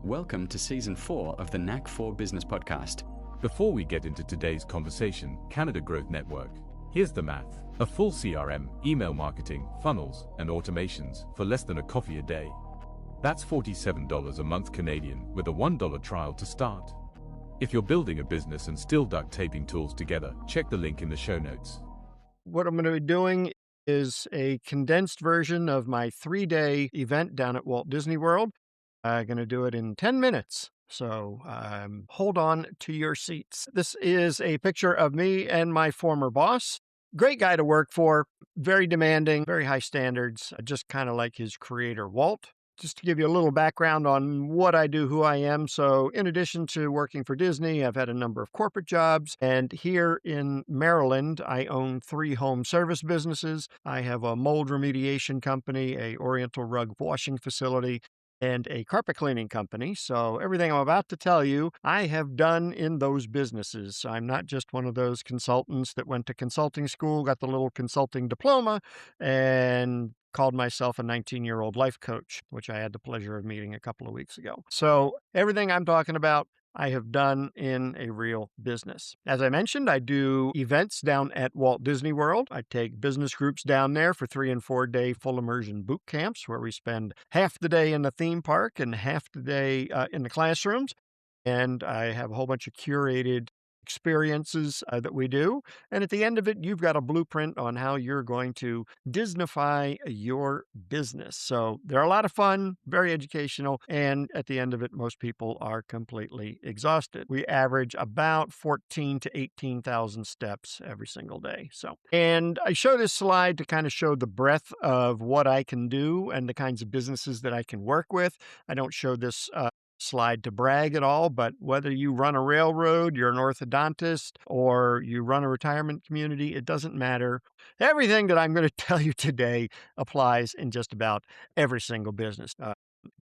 Welcome to Season 4 of the Knack for Business podcast. Before we get into today's conversation, Canada Growth Network. Here's the math. A full CRM, email marketing, funnels, and automations for less than a coffee a day. That's $47 a month Canadian with a $1 trial to start. If you're building a business and still duct taping tools together, check the link in the show notes. What I'm going to be doing is a condensed version of my 3-day event down at Walt Disney World. I'm going to do it in 10 minutes. So hold on to your seats. This is a picture of me and my former boss. Great guy to work for, very demanding, very high standards, just kind of like his creator, Walt. Just to give you a little background on what I do, who I am. So in addition to working for Disney, I've had a number of corporate jobs. And here in Maryland, I own 3 home service businesses. I have a mold remediation company, a Oriental rug washing facility, and a carpet cleaning company. So everything I'm about to tell you, I have done in those businesses. So I'm not just one of those consultants that went to consulting school, got the little consulting diploma, and called myself a 19-year-old life coach, which I had the pleasure of meeting a couple of weeks ago. So everything I'm talking about, I have done in a real business. As I mentioned, I do events down at Walt Disney World. I take business groups down there for 3- and 4-day full immersion boot camps where we spend half the day in the theme park and half the day in the classrooms. And I have a whole bunch of curated experiences that we do. And at the end of it, you've got a blueprint on how you're going to Disneyfy your business. So they're a lot of fun, very educational. And at the end of it, most people are completely exhausted. We average about 14 to 18,000 steps every single day. And I show this slide to kind of show the breadth of what I can do and the kinds of businesses that I can work with. I don't show this slide to brag at all, but whether you run a railroad, you're an orthodontist, or you run a retirement community, it doesn't matter. Everything that I'm going to tell you today applies in just about every single business.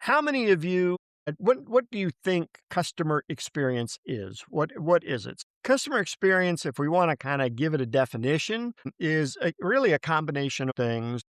How many of you, what do you think customer experience is? What is it? Customer experience, if we want to kind of give it a definition, is really a combination of things.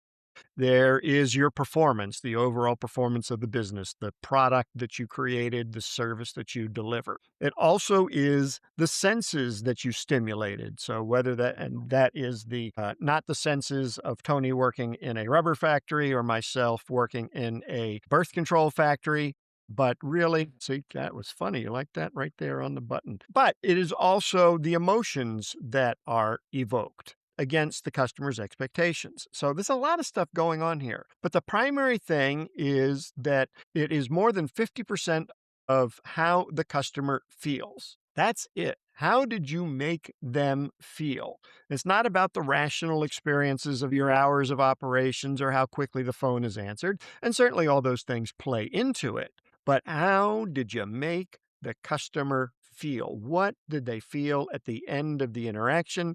There is your performance, the overall performance of the business, the product that you created, the service that you deliver. It also is the senses that you stimulated. So whether that is the not the senses of Tony working in a rubber factory or myself working in a birth control factory, but really, see, that was funny. You like that right there on the button. But it is also the emotions that are evoked against the customer's expectations. So there's a lot of stuff going on here. But the primary thing is that it is more than 50% of how the customer feels. That's it. How did you make them feel? It's not about the rational experiences of your hours of operations or how quickly the phone is answered. And certainly all those things play into it. But how did you make the customer feel? What did they feel at the end of the interaction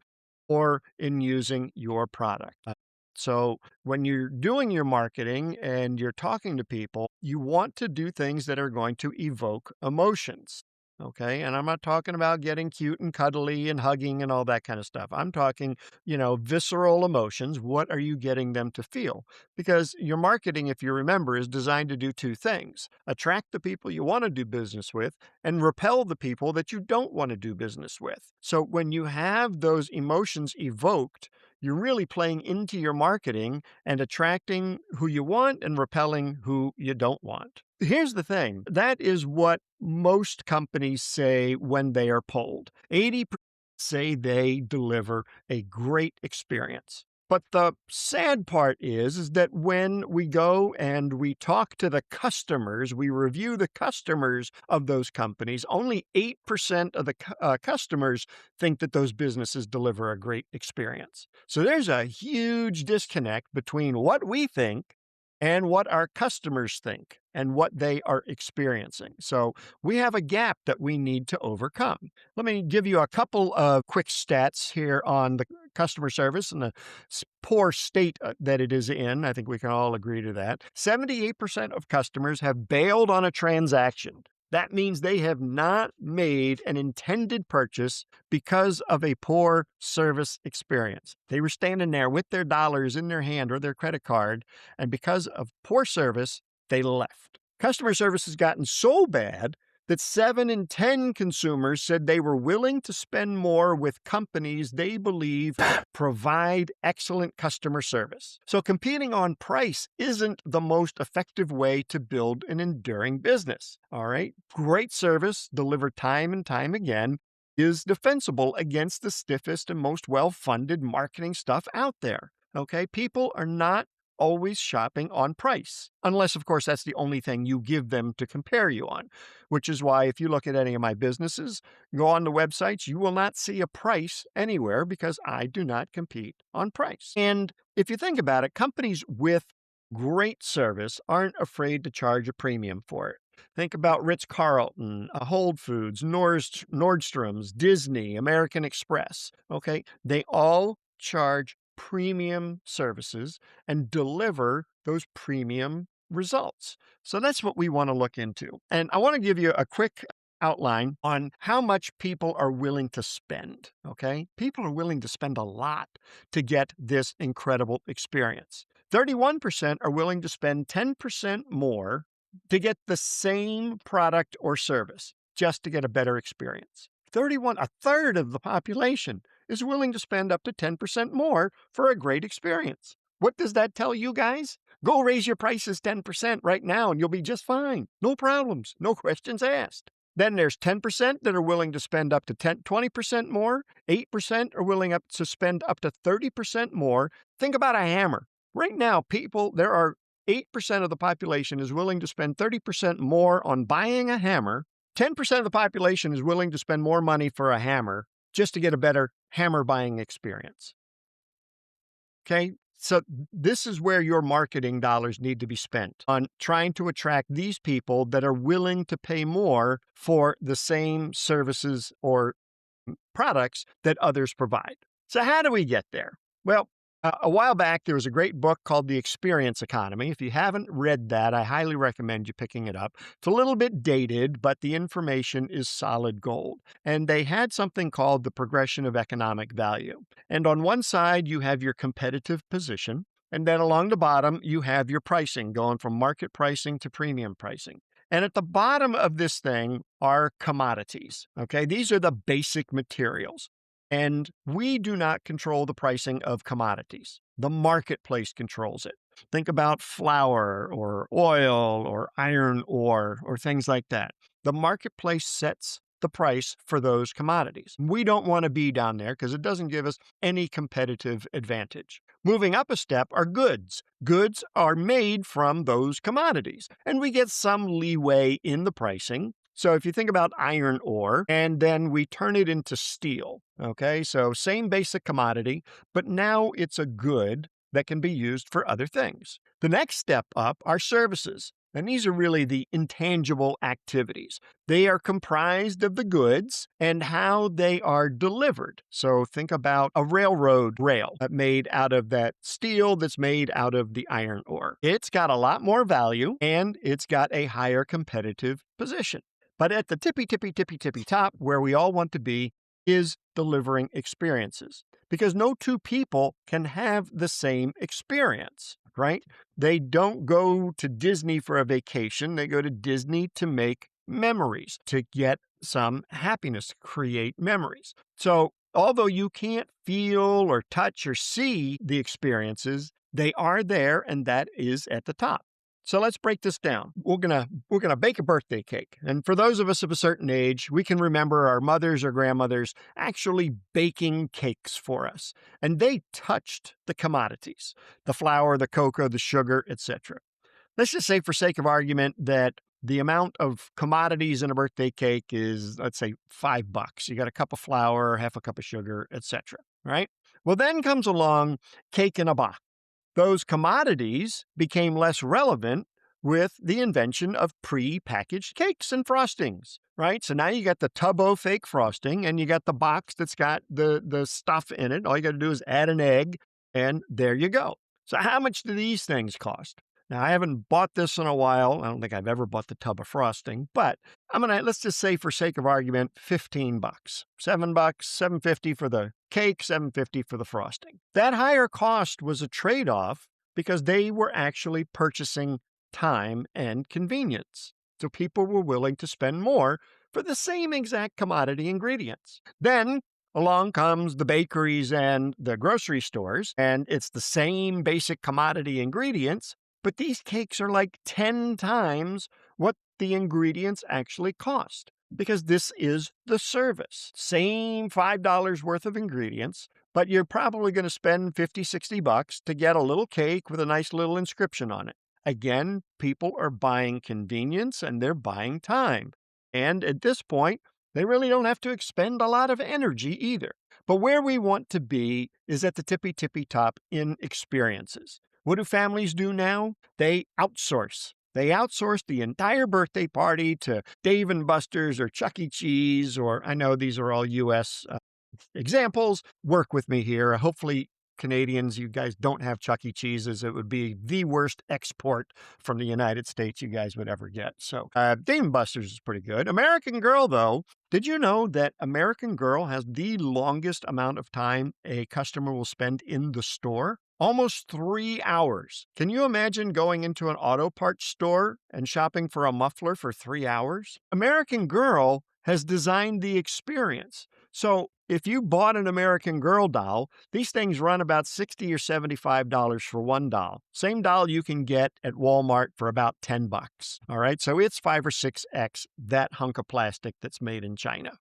or in using your product? So when you're doing your marketing and you're talking to people, you want to do things that are going to evoke emotions. Okay. And I'm not talking about getting cute and cuddly and hugging and all that kind of stuff. I'm talking, visceral emotions. What are you getting them to feel? Because your marketing, if you remember, is designed to do 2 things: attract the people you want to do business with and repel the people that you don't want to do business with. So when you have those emotions evoked, you're really playing into your marketing and attracting who you want and repelling who you don't want. Here's the thing. That is what most companies say when they are polled. 80% say they deliver a great experience. But the sad part is that when we go and we talk to the customers, we review the customers of those companies, only 8% of the customers think that those businesses deliver a great experience. So there's a huge disconnect between what we think and what our customers think and what they are experiencing. So we have a gap that we need to overcome. Let me give you a couple of quick stats here on the customer service and the poor state that it is in. I think we can all agree to that. 78% of customers have bailed on a transaction. That means they have not made an intended purchase because of a poor service experience. They were standing there with their dollars in their hand or their credit card, and because of poor service, they left. Customer service has gotten so bad that 7 in 10 consumers said they were willing to spend more with companies they believe provide excellent customer service. So competing on price isn't the most effective way to build an enduring business. All right. Great service delivered time and time again is defensible against the stiffest and most well-funded marketing stuff out there. Okay. People are not always shopping on price, unless, of course, that's the only thing you give them to compare you on, which is why if you look at any of my businesses, go on the websites, you will not see a price anywhere because I do not compete on price. And if you think about it, companies with great service aren't afraid to charge a premium for it. Think about Ritz-Carlton, Whole Foods, Nordstrom's, Disney, American Express. Okay, they all charge premium services and deliver those premium results. So that's what we want to look into. And I want to give you a quick outline on how much people are willing to spend. Okay, people are willing to spend a lot to get this incredible experience. 31% are willing to spend 10% more to get the same product or service, just to get a better experience. A third of the population is willing to spend up to 10% more for a great experience. What does that tell you guys? Go raise your prices 10% right now and you'll be just fine. No problems, no questions asked. Then there's 10% that are willing to spend up to 20% more. 8% are willing to spend up to 30% more. Think about a hammer. Right now, there are 8% of the population is willing to spend 30% more on buying a hammer. 10% of the population is willing to spend more money for a hammer just to get a better hammer buying experience. Okay, so this is where your marketing dollars need to be spent, on trying to attract these people that are willing to pay more for the same services or products that others provide. So how do we get there? Well, a while back, there was a great book called The Experience Economy. If you haven't read that, I highly recommend you picking it up. It's a little bit dated, but the information is solid gold. And they had something called the progression of economic value. And on one side, you have your competitive position. And then along the bottom, you have your pricing, going from market pricing to premium pricing. And at the bottom of this thing are commodities. Okay, these are the basic materials. And we do not control the pricing of commodities. The marketplace controls it. Think about flour or oil or iron ore or things like that. The marketplace sets the price for those commodities. We don't want to be down there because it doesn't give us any competitive advantage. Moving up a step are goods. Goods are made from those commodities, and we get some leeway in the pricing. So if you think about iron ore, and then we turn it into steel, okay? So same basic commodity, but now it's a good that can be used for other things. The next step up are services, and these are really the intangible activities. They are comprised of the goods and how they are delivered. So think about a railroad rail made out of that steel that's made out of the iron ore. It's got a lot more value, and it's got a higher competitive position. But at the tippy top, where we all want to be, is delivering experiences. Because no two people can have the same experience, right? They don't go to Disney for a vacation. They go to Disney to make memories, to get some happiness, to create memories. So although you can't feel or touch or see the experiences, they are there, and that is at the top. So let's break this down. We're gonna bake a birthday cake. And for those of us of a certain age, we can remember our mothers or grandmothers actually baking cakes for us. And they touched the commodities, the flour, the cocoa, the sugar, etc. Let's just say, for sake of argument, that the amount of commodities in a birthday cake is, let's say, $5. You got a cup of flour, half a cup of sugar, etc. Right? Well, then comes along cake in a box. Those commodities became less relevant with the invention of pre-packaged cakes and frostings, right? So now you got the tub-o fake frosting, and you got the box that's got the stuff in it. All you got to do is add an egg, and there you go. So how much do these things cost? Now, I haven't bought this in a while. I don't think I've ever bought the tub of frosting, but let's just say, for sake of argument, $15. $7, $7.50 for the cake, $7.50 for the frosting. That higher cost was a trade-off because they were actually purchasing time and convenience. So people were willing to spend more for the same exact commodity ingredients. Then along comes the bakeries and the grocery stores, and it's the same basic commodity ingredients, but these cakes are like 10 times what the ingredients actually cost. Because this is the service. Same $5 worth of ingredients, but you're probably going to spend 50, 60 bucks to get a little cake with a nice little inscription on it. Again, people are buying convenience and they're buying time. And at this point, they really don't have to expend a lot of energy either. But where we want to be is at the tippy top in experiences. What do families do now? They outsource. They outsource the entire birthday party to Dave & Buster's or Chuck E. Cheese, or I know these are all U.S. Examples. Work with me here. Hopefully, Canadians, you guys don't have Chuck E. Cheese's. It would be the worst export from the United States you guys would ever get. So Dave & Buster's is pretty good. American Girl, though, did you know that American Girl has the longest amount of time a customer will spend in the store? Almost 3 hours. Can you imagine going into an auto parts store and shopping for a muffler for 3 hours? American Girl has designed the experience. So if you bought an American Girl doll, these things run about $60 or $75 for one doll. Same doll you can get at Walmart for about 10 bucks. All right, so it's 5 or 6x that hunk of plastic that's made in China.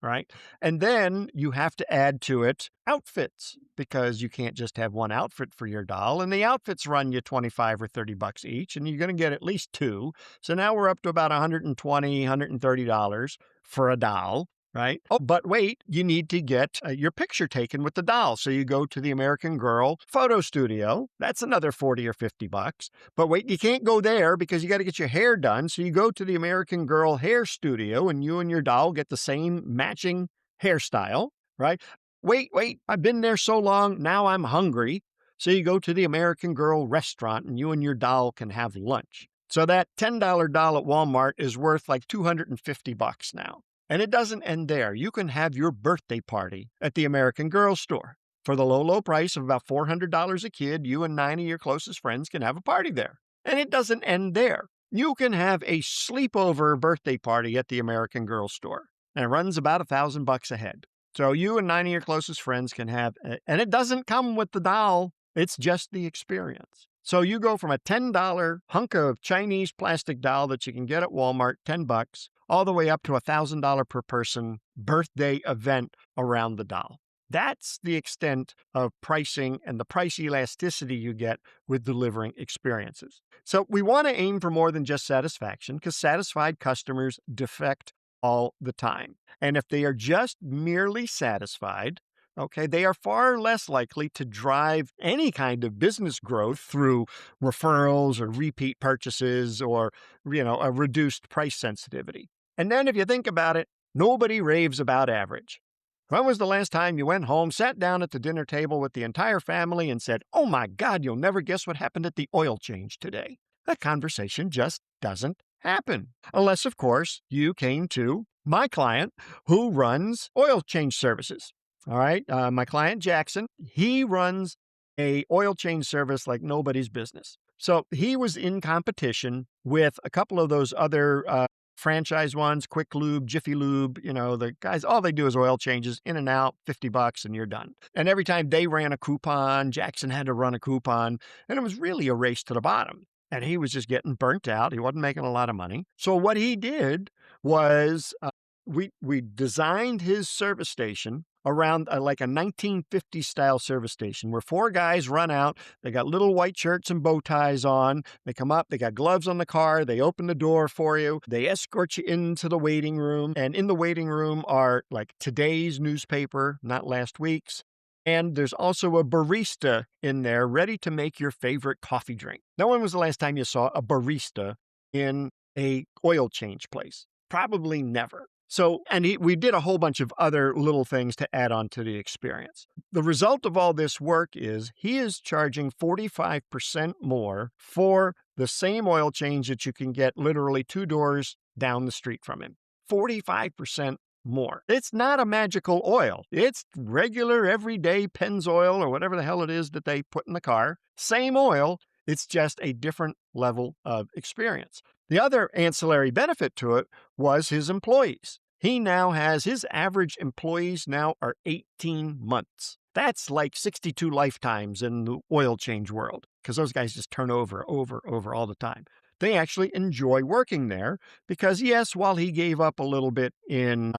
Right? And then you have to add to it outfits, because you can't just have one outfit for your doll. And the outfits run you 25 or 30 bucks each, and you're going to get at least two. So now we're up to about $120, $130 for a doll. Right? Oh, but wait, you need to get your picture taken with the doll. So you go to the American Girl photo studio. That's another 40 or 50 bucks. But wait, you can't go there because you got to get your hair done. So you go to the American Girl hair studio and you and your doll get the same matching hairstyle, right? Wait, I've been there so long. Now I'm hungry. So you go to the American Girl restaurant and you and your doll can have lunch. So that $10 doll at Walmart is worth like 250 bucks now. And it doesn't end there. You can have your birthday party at the American Girl store. For the low price of about $400 a kid, you and 9 of your closest friends can have a party there. And it doesn't end there. You can have a sleepover birthday party at the American Girl store. And it runs about $1,000 a head. So you and 9 of your closest friends can have, and it doesn't come with the doll. It's just the experience. So you go from a $10 hunk of Chinese plastic doll that you can get at Walmart, 10 bucks, all the way up to $1,000 per person birthday event around the doll. That's the extent of pricing and the price elasticity you get with delivering experiences. So we want to aim for more than just satisfaction, because satisfied customers defect all the time. And if they are just merely satisfied, okay, they are far less likely to drive any kind of business growth through referrals or repeat purchases or, a reduced price sensitivity. And then if you think about it, nobody raves about average. When was the last time you went home, sat down at the dinner table with the entire family and said, "Oh my God, you'll never guess what happened at the oil change today"? That conversation just doesn't happen. Unless, of course, you came to my client who runs oil change services. All right. My client, Jackson, he runs a oil change service like nobody's business. So he was in competition with a couple of those other franchise ones, Quick Lube, Jiffy Lube, the guys, all they do is oil changes, in and out, 50 bucks, and you're done. And every time they ran a coupon, Jackson had to run a coupon, and it was really a race to the bottom. And he was just getting burnt out. He wasn't making a lot of money. So what he did was we designed his service station around like a 1950s style service station where 4 guys run out. They got little white shirts and bow ties on. They come up, they got gloves on the car. They open the door for you. They escort you into the waiting room. And in the waiting room are like today's newspaper, not last week's. And there's also a barista in there ready to make your favorite coffee drink. Now, when was the last time you saw a barista in a oil change place? Probably never. So, and we did a whole bunch of other little things to add on to the experience. The result of all this work is he is charging 45% more for the same oil change that you can get literally 2 doors down the street from him. 45% more. It's not a magical oil. It's regular, everyday Pennzoil or whatever the hell it is that they put in the car. Same oil, It's just a different level of experience. The other ancillary benefit to it was his employees. He now has his average employees now are 18 months. That's like 62 lifetimes in the oil change world because those guys just turn over all the time. They actually enjoy working there because, yes, while he gave up a little bit in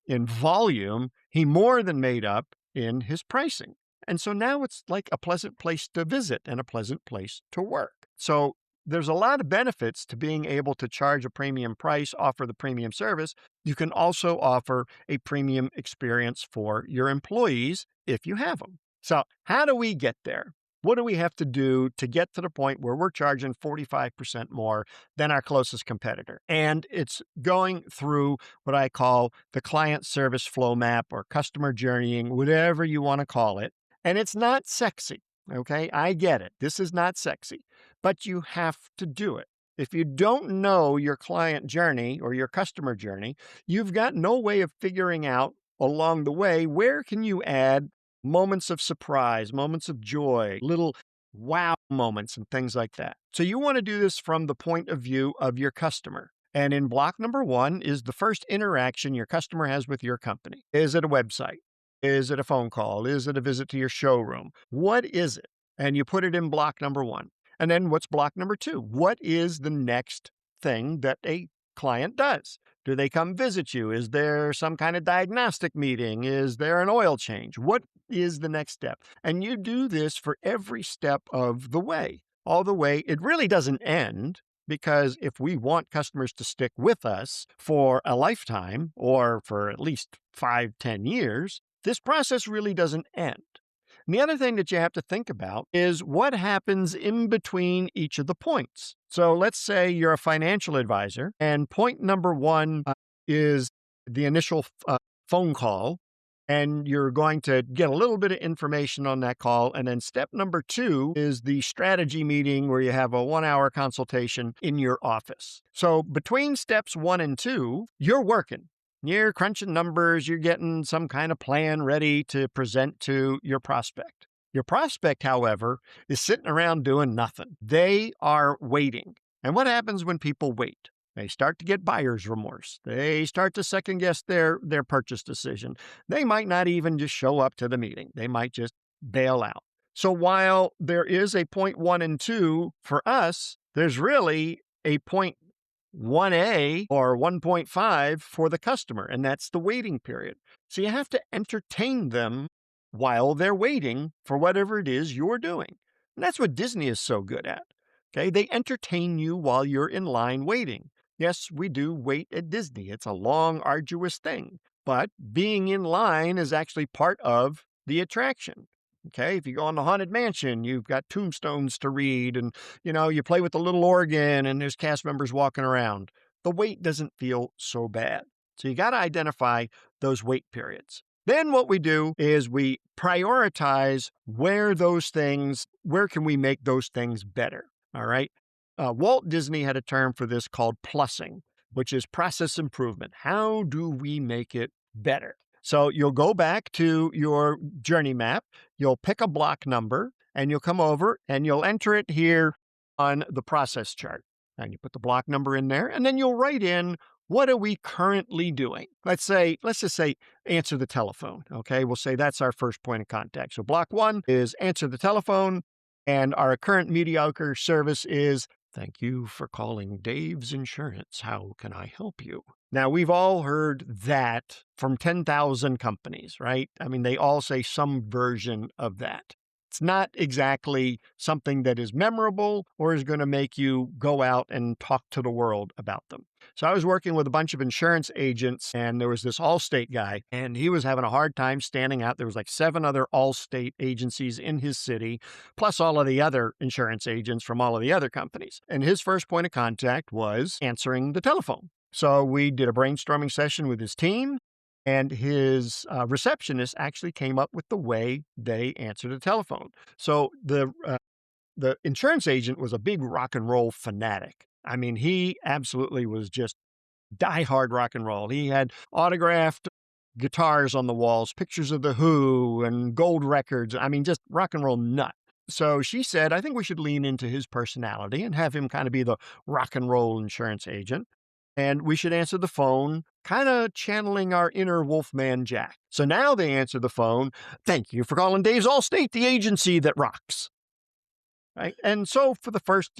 volume, he more than made up in his pricing. And so now it's like a pleasant place to visit and a pleasant place to work. So there's a lot of benefits to being able to charge a premium price, offer the premium service. You can also offer a premium experience for your employees if you have them. So how do we get there? What do we have to do to get to the point where we're charging 45% more than our closest competitor? And it's going through what I call the client service flow map or customer journeying, whatever you want to call it. And it's not sexy. Okay, I get it. This is not sexy, but you have to do it. If you don't know your client journey or your customer journey, you've got no way of figuring out along the way where can you add moments of surprise, moments of joy, little wow moments and things like that. So you want to do this from the point of view of your customer. And in block number 1 is the first interaction your customer has with your company. Is it a website? Is it a phone call? Is it a visit to your showroom? What is it? And you put it in block number 1. And then what's block number 2? What is the next thing that a client does? Do they come visit you? Is there some kind of diagnostic meeting? Is there an oil change? What is the next step? And you do this for every step of the way. All the way, it really doesn't end, because if we want customers to stick with us for a lifetime or for at least 5-10 years, this process really doesn't end. And the other thing that you have to think about is what happens in between each of the points. So let's say you're a financial advisor, and point number 1 is the initial phone call, and you're going to get a little bit of information on that call. And then step number 2 is the strategy meeting where you have a 1-hour consultation in your office. So between steps 1 and 2, you're working. You're crunching numbers, you're getting some kind of plan ready to present to your prospect. Your prospect, however, is sitting around doing nothing. They are waiting. And what happens when people wait? They start to get buyer's remorse. They start to second guess their purchase decision. They might not even just show up to the meeting. They might just bail out. So while there is a point 1 and 2 for us, there's really a point 1A or 1.5 for the customer, and that's the waiting period. So you have to entertain them while they're waiting for whatever it is you're doing. And that's what Disney is so good at. Okay, they entertain you while you're in line waiting. Yes, we do wait at Disney. It's a long, arduous thing, but being in line is actually part of the attraction. Okay, if you go on the Haunted Mansion, you've got tombstones to read, and you play with the little organ and there's cast members walking around. The wait doesn't feel so bad. So you got to identify those wait periods. Then what we do is we prioritize where can we make those things better. All right. Walt Disney had a term for this called plussing, which is process improvement. How do we make it better? So you'll go back to your journey map, you'll pick a block number, and you'll come over and you'll enter it here on the process chart. And you put the block number in there, and then you'll write in, what are we currently doing? Let's just say answer the telephone. Okay, we'll say that's our first point of contact. So block 1 is answer the telephone, and our current mediocre service is, thank you for calling Dave's Insurance. How can I help you? Now, we've all heard that from 10,000 companies, right? I mean, they all say some version of that. It's not exactly something that is memorable or is going to make you go out and talk to the world about them. So I was working with a bunch of insurance agents, and there was this Allstate guy, and he was having a hard time standing out. There was like 7 other Allstate agencies in his city, plus all of the other insurance agents from all of the other companies. And his first point of contact was answering the telephone. So we did a brainstorming session with his team, and his receptionist actually came up with the way they answered the telephone. So the insurance agent was a big rock and roll fanatic. I mean, he absolutely was just diehard rock and roll. He had autographed guitars on the walls, pictures of The Who and gold records. I mean, just rock and roll nut. So she said, I think we should lean into his personality and have him kind of be the rock and roll insurance agent. And we should answer the phone, kind of channeling our inner Wolfman Jack. So now they answer the phone. Thank you for calling Dave's Allstate, the agency that rocks. Right? And so for the first,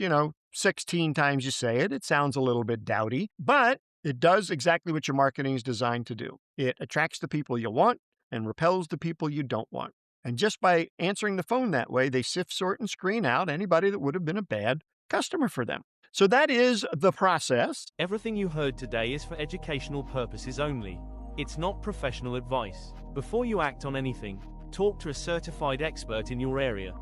16 times you say it, it sounds a little bit dowdy, but it does exactly what your marketing is designed to do. It attracts the people you want and repels the people you don't want. And just by answering the phone that way, they sift, sort, and screen out anybody that would have been a bad customer for them. So that is the process. Everything you heard today is for educational purposes only. It's not professional advice. Before you act on anything, talk to a certified expert in your area.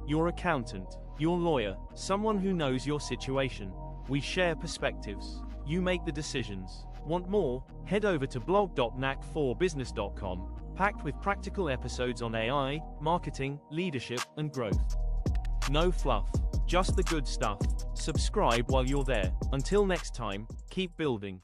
Your accountant, your lawyer, someone who knows your situation. We share perspectives. You make the decisions. Want more? Head over to blog.knack4business.com, packed with practical episodes on AI, marketing, leadership, and growth. No fluff, just the good stuff. Subscribe while you're there. Until next time, keep building.